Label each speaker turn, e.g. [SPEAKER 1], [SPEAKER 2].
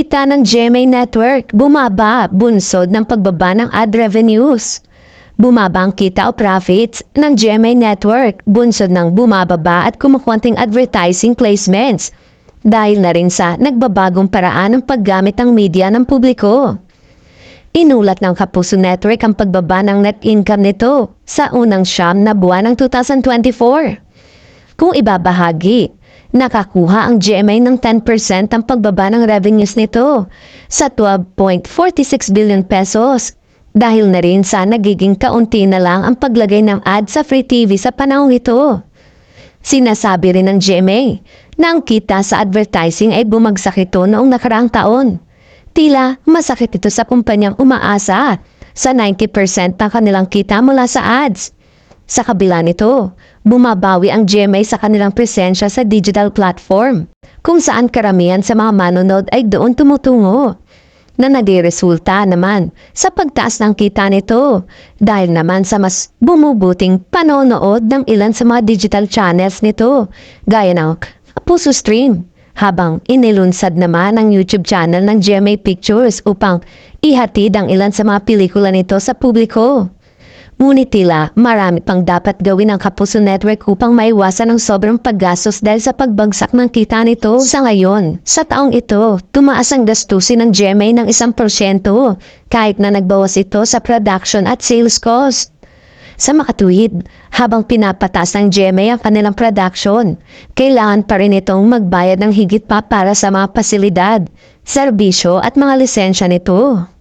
[SPEAKER 1] Kita ng GMA Network, bumaba, bunsod ng pagbaba ng ad revenues. Bumaba ang kita o profits ng GMA Network, bunsod ng bumababa at kumukunting advertising placements. Dahil na rin sa nagbabagong paraan ng paggamit ng media ng publiko. Inulat ng Kapuso Network ang pagbaba ng net income nito sa unang siyam na buwan ng 2024. Kung ibabahagi, nakakuha ang GMA ng 10% ang pagbaba ng revenues nito sa 12.46 billion pesos dahil na rin sa nagiging kaunti na lang ang paglagay ng ad sa free TV sa panahong ito. Sinasabi rin ng GMA na ang kita sa advertising ay bumagsak ito noong nakaraang taon. Tila masakit ito sa kumpanyang umaasa sa 90% ng kanilang kita mula sa ads. Sa kabila nito, bumabawi ang GMA sa kanilang presensya sa digital platform, kung saan karamihan sa mga manonood ay doon tumutungo, na nagresulta naman sa pagtaas ng kita nito dahil naman sa mas bumubuting panonood ng ilan sa mga digital channels nito, gaya ng Kapuso Stream, habang inilunsad naman ang YouTube channel ng GMA Pictures upang ihatid ang ilan sa mga pelikula nito sa publiko. Ngunit tila marami pang dapat gawin ang Kapuso Network upang maiwasan ang sobrang paggastos dahil sa pagbagsak ng kita nito. Sa ngayon, sa taong ito, tumaas ang gastusin ng GMA ng 1% kahit na nagbawas ito sa production at sales cost. Sa makatuwid, habang pinapataas ng GMA ang kanilang production, kailangan pa rin itong magbayad ng higit pa para sa mga pasilidad, serbisyo at mga lisensya nito.